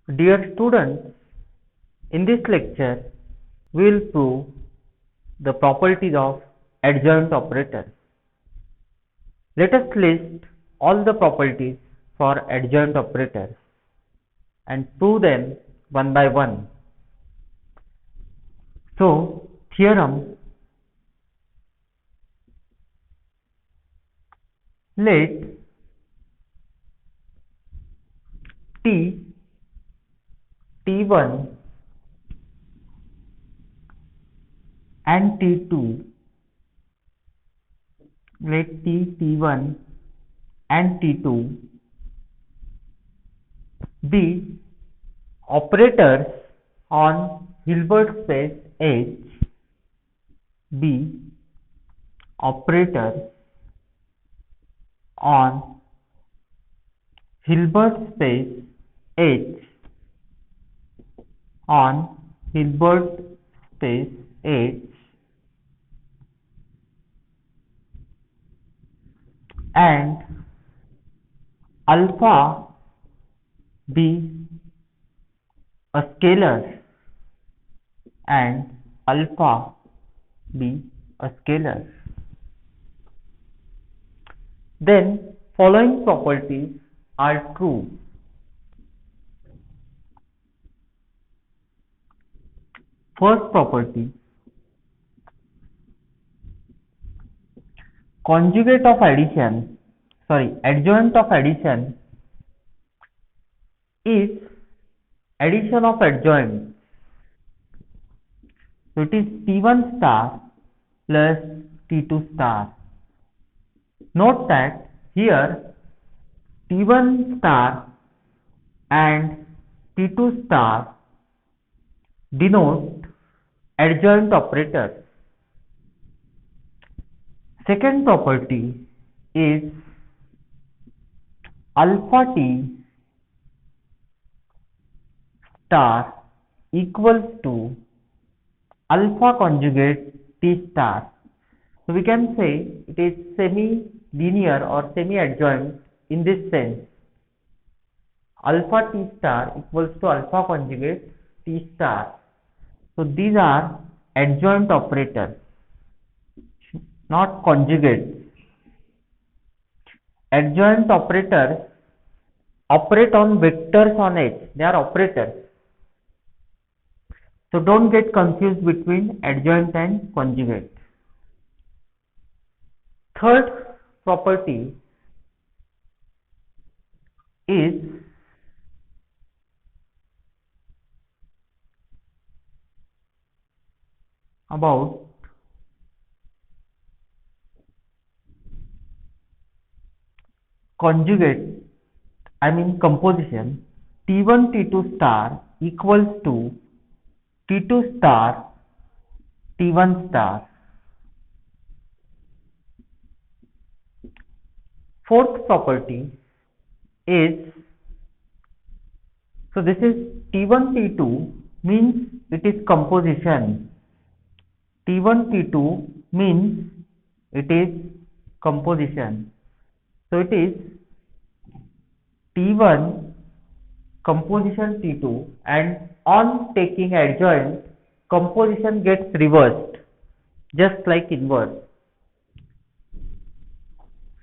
Dear students, in this lecture, we will prove the properties of adjoint operators. Let us list all the properties for adjoint operators and prove them one by one. So, theorem, let T T1 and T2, let T1 and T2 be operators on Hilbert space H, be operators on Hilbert space H, on Hilbert space H, and alpha be a scalar, and alpha be a scalar. Then following properties are true. First property, adjoint of addition is addition of adjoint. So it is T1 star plus T2 star. Note that here T1 star and T2 star denote adjoint operators. Second property is alpha T star equals to alpha conjugate T star. So we can say it is semi-linear or semi-adjoint in this sense. Alpha T star equals to alpha conjugate T star. So these are adjoint operators, not conjugates. Adjoint operators operate on vectors on H. They are operators. So don't get confused between adjoint and conjugate. Third property is about conjugate, composition. T1 T2 star equals to T2 star T1 star. Fourth property is, so this is T1 T2 means it is composition. T1 T2 means it is composition. So it is T1 composition T2, and on taking adjoint, composition gets reversed just like inverse.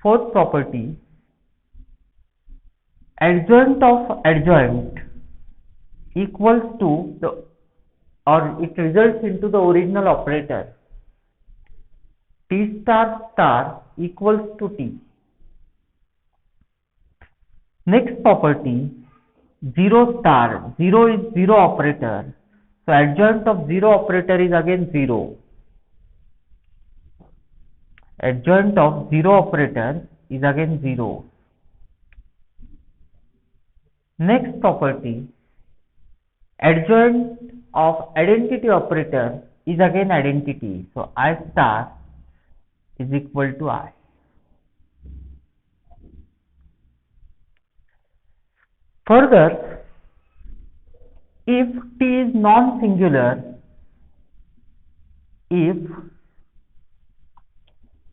Fourth property, adjoint of adjoint equals to the, or it results into the original operator. T star star equals to T. Next property, 0 star. 0 is 0 operator. So adjoint of 0 operator is again 0. Adjoint of 0 operator is again 0. Next property, adjoint of identity operator is again identity. So I star is equal to I. Further, if T is non-singular, if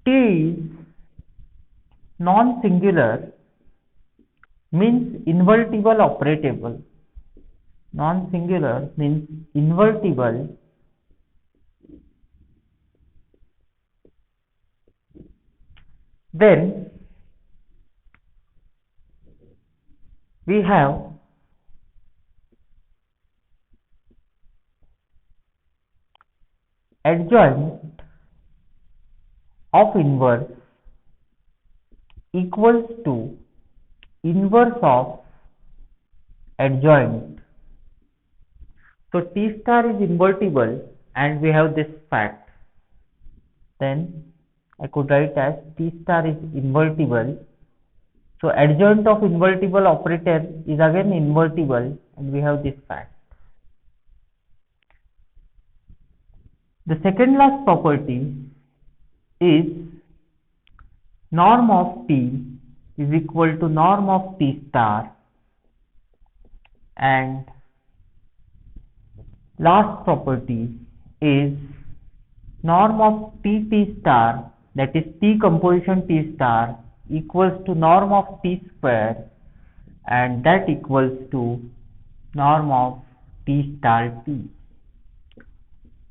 T is non-singular means invertible operatable. Non-singular means invertible. Then we have adjoint of inverse equals to inverse of adjoint. So T star is invertible and we have this fact. Then I could write as T star is invertible. So adjoint of invertible operator is again invertible and we have this fact. The second last property is norm of T is equal to norm of T star, and last property is norm of T star, that is T composition T star, equals to norm of T square, and that equals to norm of T star T.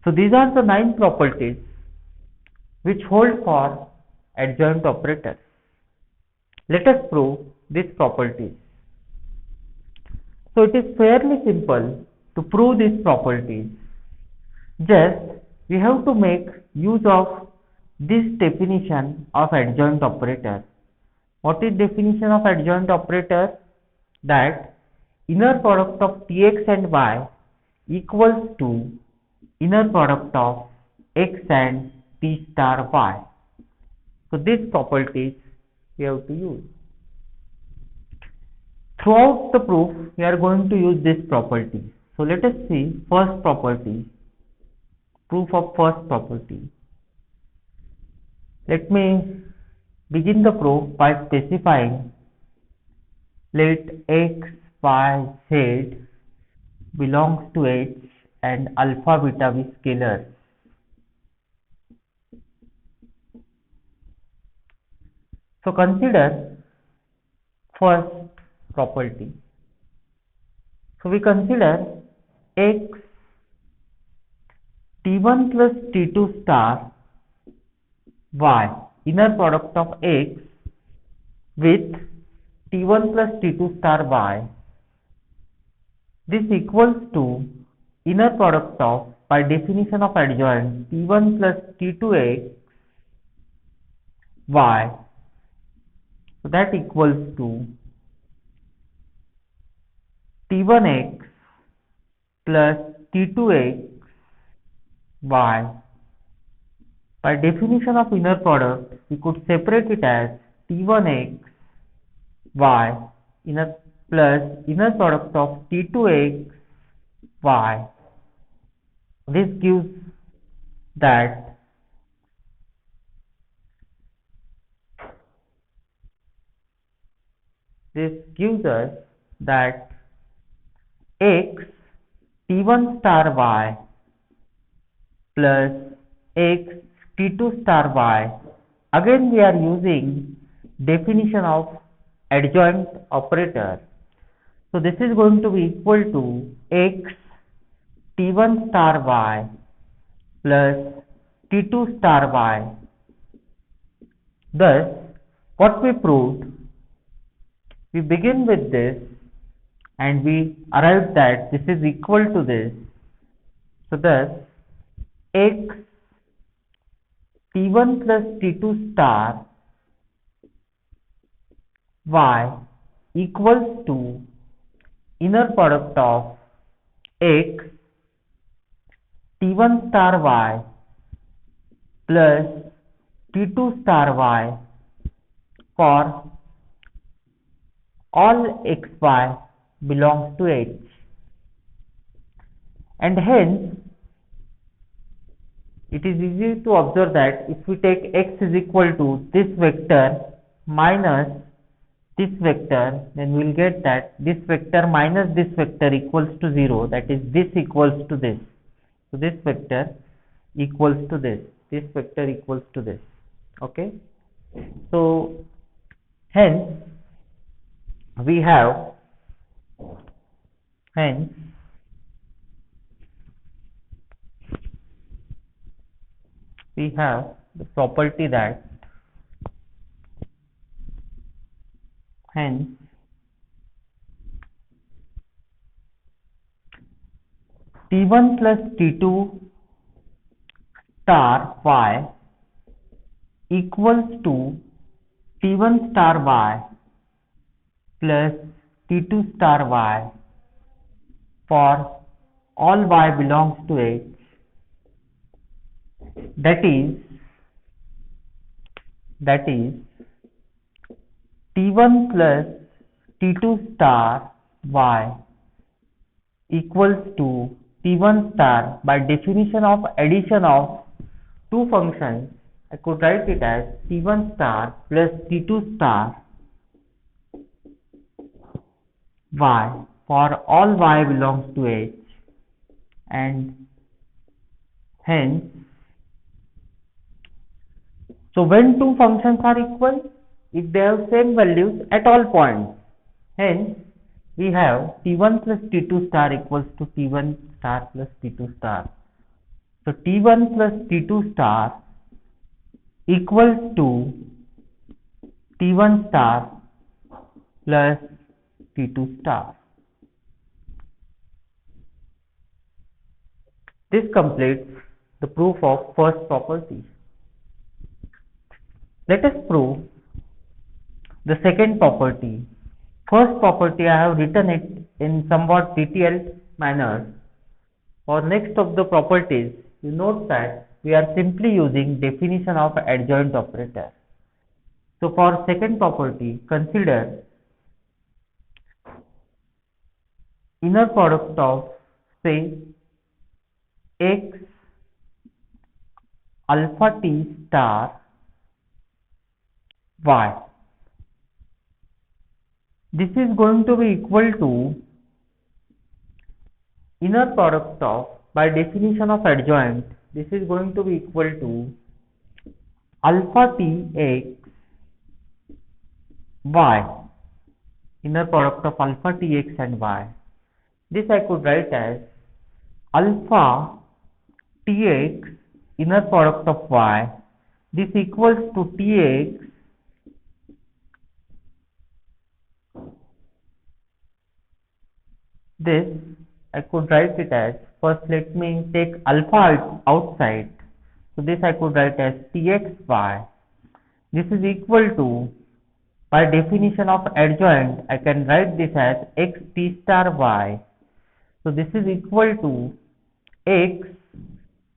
So these are the 9 properties which hold for adjoint operators. Let us prove these properties. So it is fairly simple to prove these properties. Just we have to make use of this definition of adjoint operator. What is definition of adjoint operator? That inner product of Tx and y equals to inner product of x and T star y. So these properties we have to use. Throughout the proof we are going to use this property. So let us see first property, proof of first property. Let me begin the proof by specifying let x, y, z belongs to H and alpha beta be scalars. So consider first property. So we consider x T1 plus T2 star y, inner product of x with T1 plus T2 star y. This equals to inner product of, by definition of adjoint, T1 plus T2x y. So that equals to T1x plus T2x y. By definition of inner product, we could separate it as T1x y inner plus inner product of T2x y. This gives that us that x T1 star y plus x T2 star y. Again we are using definition of adjoint operator. So this is going to be equal to x T1 star y plus T2 star y. Thus, what we proved, we begin with this and we arrived that this is equal to this. So thus, x T1 plus T2 star y equals to inner product of x T1 star y plus T2 star y for all xy belongs to H, and hence it is easy to observe that if we take x is equal to this vector minus this vector, then we will get that this vector minus this vector equals to 0, that is this equals to this. So this vector equals to this vector equals to this. Okay. So hence we have we have the property that hence T1 plus T2 star y equals to T1 star y plus T2 star y for all y belongs to H, that is T1 plus T2 star y equals to T1 star. By definition of addition of two functions, I could write it as T1 star plus T2 star y for all y belongs to H, and hence, so when two functions are equal, if they have same values at all points, hence we have T1 plus T2 star equals to T1 star plus T2 star. So T1 plus T2 star equals to T1 star plus T2 star. This completes the proof of first property. Let us prove the second property. First property I have written it in somewhat detailed manner. For next of the properties, you note that we are simply using definition of adjoint operator. So for second property, consider inner product of say x alpha t star y. This is going to be equal to inner product of, by definition of adjoint, this is going to be equal to alpha t x y, inner product of alpha t x and y. This I could write as alpha t x inner product of y, this equals to t x this I could write it as, first let me take alpha outside, so this I could write as txy. This is equal to, by definition of adjoint, I can write this as x t star y. So this is equal to x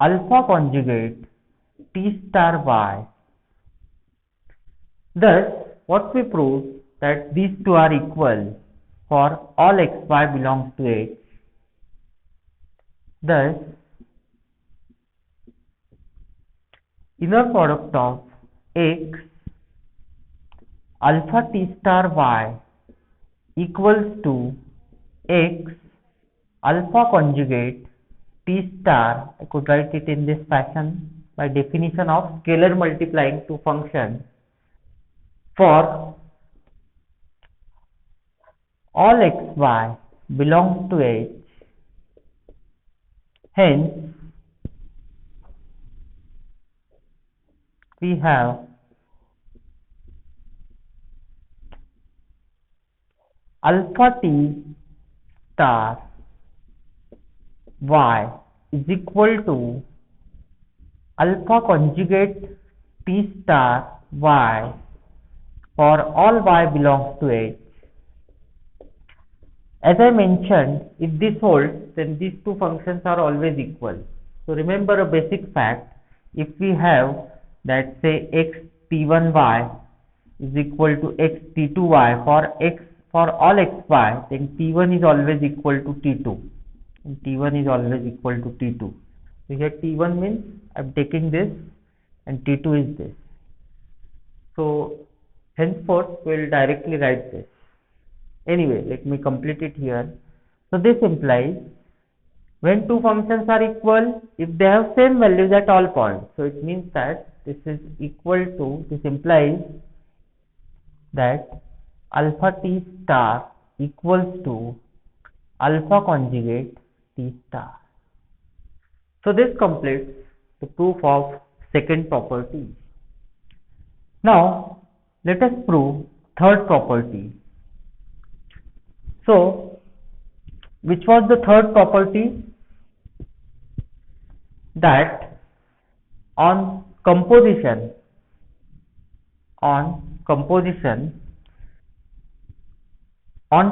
alpha conjugate t star y. Thus, what we prove that these two are equal for all xy belongs to H. Thus, inner product of x alpha t star y equals to x alpha conjugate t star, I could write it in this fashion by definition of scalar multiplying two functions for all xy belongs to H. Hence, we have alpha t star y is equal to alpha conjugate t star y for all y belongs to H. As I mentioned, if this holds, then these two functions are always equal. So remember a basic fact, if we have that say x t1y is equal to x t2y for all xy, then t1 is always equal to t2 and t1 is always equal to t2. So here t1 means I am taking this and t2 is this. So henceforth we will directly write this. Anyway, let me complete it here. So this implies when two functions are equal, if they have same values at all points, so it means that this is equal to, this implies that alpha t star equals to alpha conjugate t star. So this completes the proof of second property. Now let us prove third property. So which was the third property? That on composition, on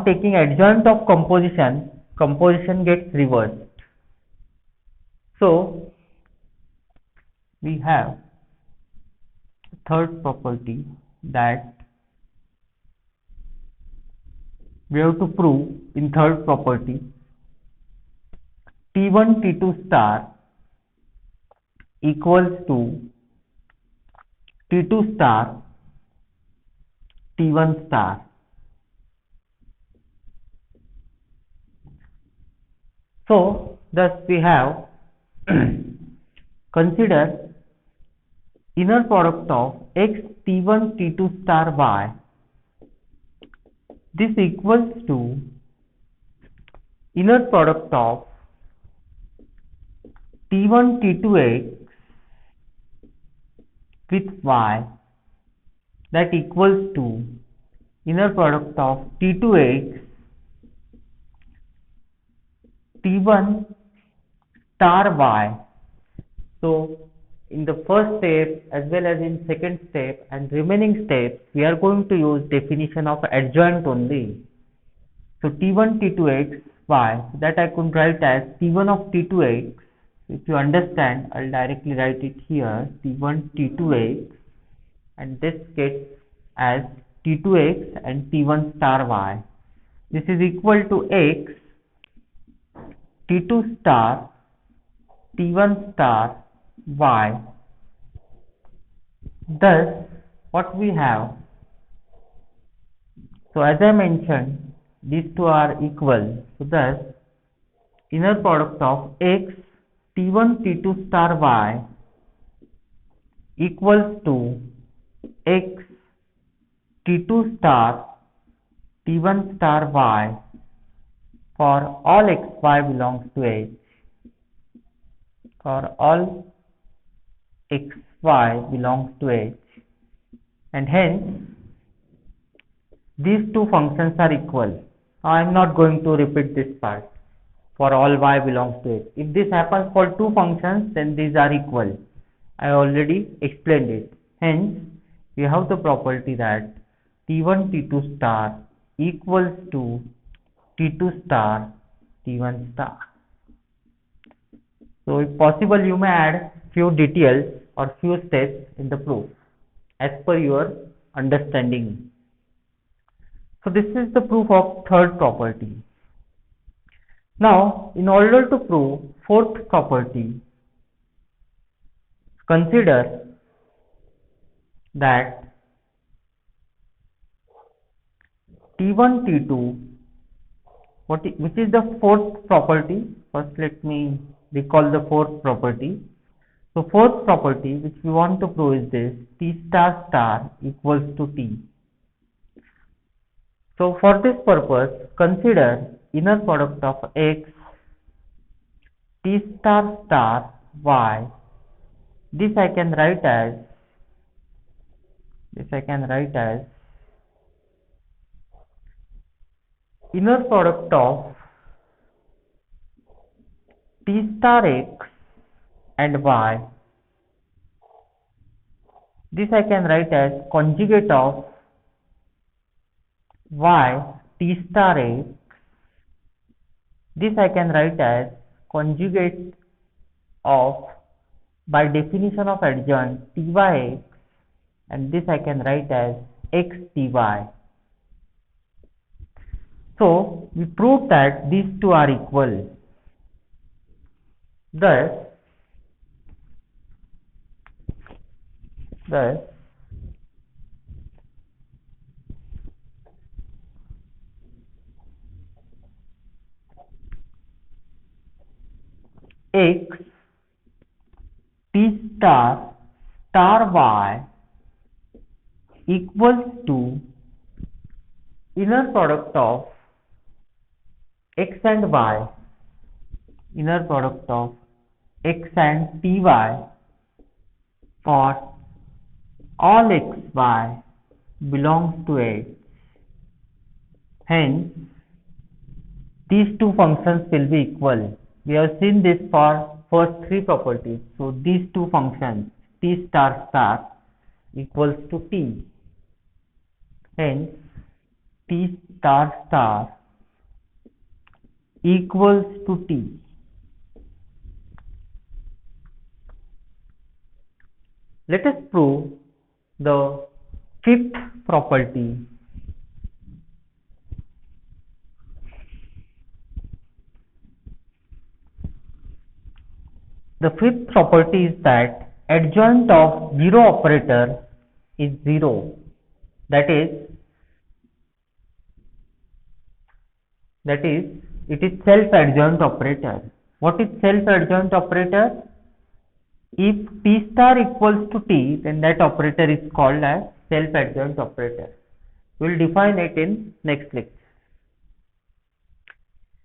taking adjoint of composition, composition gets reversed. So we have third property that we have to prove in third property. T1 T2 star equals to T2 star T1 star. So thus we have consider inner product of x T1 T2 star y. This equals to inner product of T1 T2 x with y, that equals to inner product of T2 x T1 star y. So in the first step as well as in second step and remaining steps, we are going to use definition of adjoint only. So T1 T2 x y, that I could write as T1 of T2 x. If you understand, I'll directly write it here, T1 T2 x, and this gets as T2 x and T1 star y. This is equal to x T2 star T1 star y. Thus what we have, so as I mentioned, these two are equal. So thus inner product of x T1 T2 star y equals to x T2 star T1 star y for all xy belongs to H. For all xy belongs to H, and hence these two functions are equal. I am not going to repeat this part. For all y belongs to H. If this happens for two functions, then these are equal. I already explained it. Hence, we have the property that T1 T2 star equals to T2 star T1 star. So if possible, you may add few details or few steps in the proof as per your understanding. So this is the proof of third property. Now in order to prove fourth property, consider that T1 T2, which is the fourth property. First let me recall the fourth property. So fourth property which we want to prove is this: T star star equals to T. So for this purpose, consider inner product of x T star star y. This I can write as inner product of T star x and y. This I can write as conjugate of y T star x. This I can write as conjugate of, by definition of adjoint, Tyx, and this I can write as xty. So we proved that these two are equal. Thus x T star star y equals to inner product of x and y, inner product of x and ty for all xy belongs to H. Hence, these two functions will be equal. We have seen this for first three properties. So, these two functions T star star equals to T. Hence, T star star equals to T. Let us prove the fifth property. The fifth property is that adjoint of zero operator is zero. That is it is self-adjoint operator. What is self-adjoint operator? If T star equals to T, then that operator is called as self-adjoint operator. We will define it in next lecture.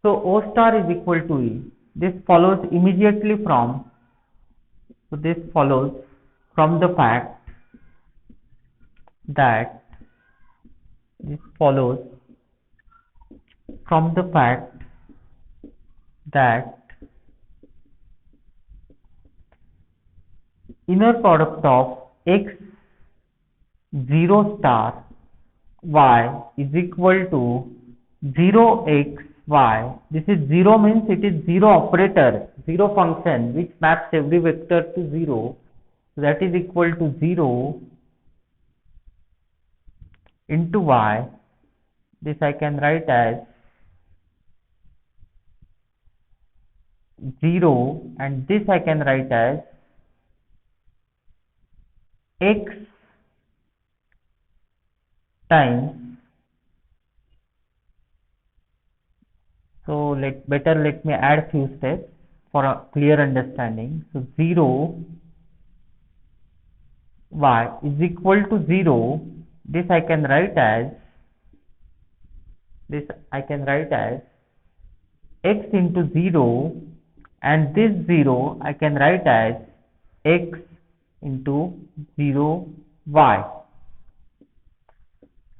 So, O star is equal to E. This follows immediately from, the fact that inner product of x 0 star y is equal to 0x y. This is 0 means it is 0 operator, 0 function which maps every vector to 0. So that is equal to 0 into y. This I can write as 0 and this I can write as x times. So let me add few steps for a clear understanding. So 0 y is equal to 0. This I can write as x into 0 and this 0 I can write as x into 0 y.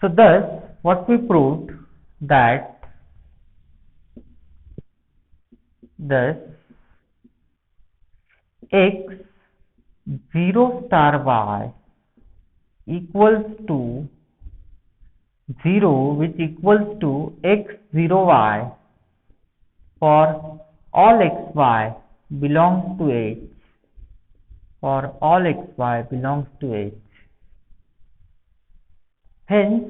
So thus what we proved that x 0 star y equals to 0 which equals to x 0 y for all xy belongs to H. Hence,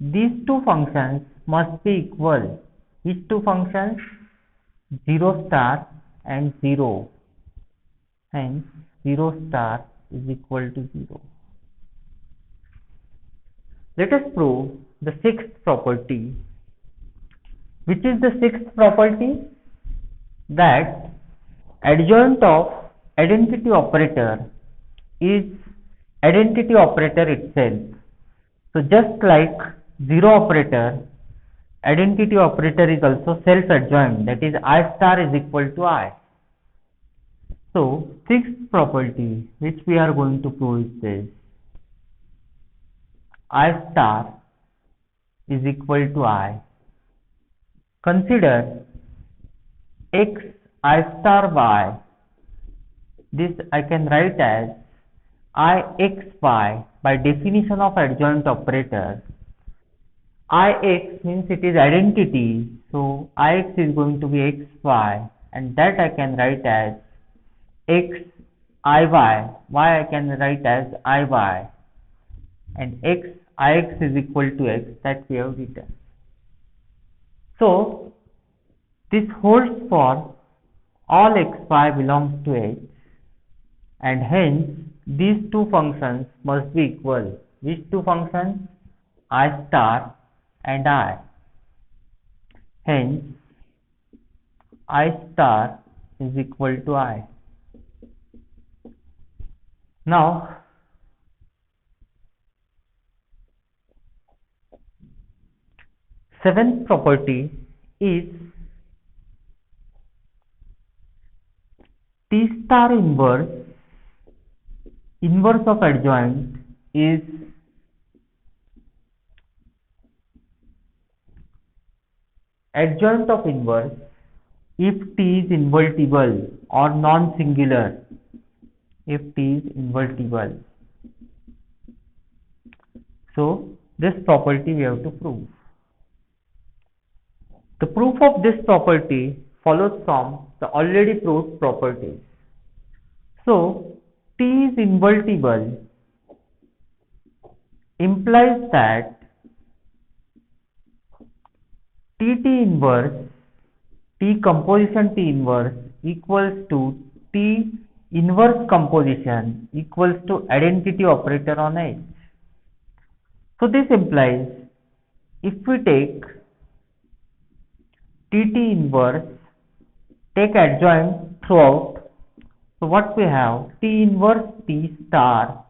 these two functions must be equal. Which two functions? 0 star and 0. Hence, 0 star is equal to 0. Let us prove the sixth property. Which is the sixth property? That adjoint of identity operator is identity operator itself. So just like 0 operator, identity operator is also self-adjoint, that is I star is equal to I. So sixth property which we are going to prove is this: I star is equal to I. Consider x I star y. This I can write as I x y by definition of adjoint operator. I x means it is identity, so I x is going to be x y, and that I can write as x I y. Y I can write as I y, and x I x is equal to x, that we have written. So this holds for all xy belongs to H, and hence these two functions must be equal. Which two functions? I star and I. Hence I star is equal to I. Now seventh property is T star inverse inverse of adjoint is adjoint of inverse if T is invertible or non-singular. If T is invertible. So this property we have to prove. The proof of this property follows from the already proved properties. So T is invertible implies that TT inverse, T composition T inverse equals to T inverse composition equals to identity operator on H. So this implies if we take TT inverse, take adjoint throughout, so what we have, T inverse T star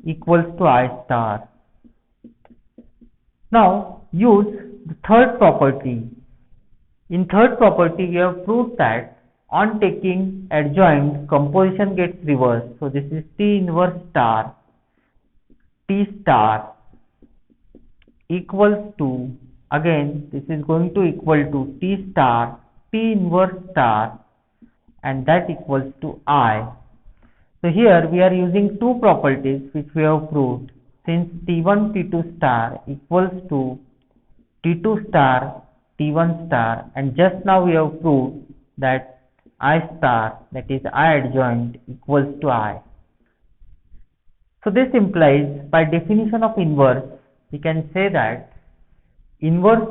equals to I star. Now use the third property. In third property we have proved that on taking adjoint composition gets reversed. So this is T inverse star T star equals to, again this is going to equal to T star T inverse star, and that equals to I. So here we are using two properties which we have proved, since T1 T2 star equals to T2 star T1 star, and just now we have proved that I star, that is I adjoint, equals to I. So this implies, by definition of inverse, we can say that inverse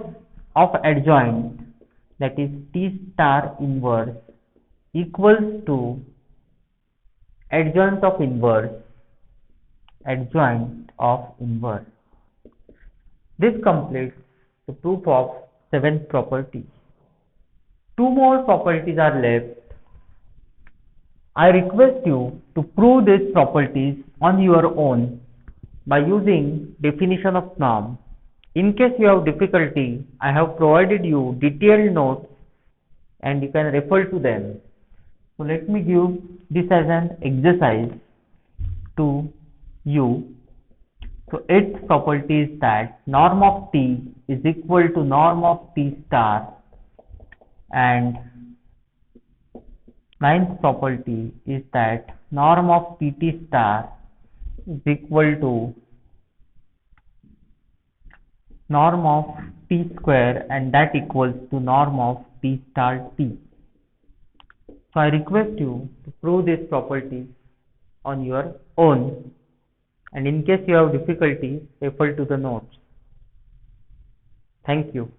of adjoint, that is T star inverse, equals to adjoint of inverse, adjoint of inverse. This completes the proof of seventh property. Two more properties are left. I request you to prove these properties on your own by using definition of norm. In case you have difficulty, I have provided you detailed notes and you can refer to them. So let me give this as an exercise to you. So its property is that norm of T is equal to norm of T star, and ninth property is that norm of TT star is equal to norm of T square, and that equals to norm of T star T. So I request you to prove this property on your own, and in case you have difficulty, refer to the notes. Thank you.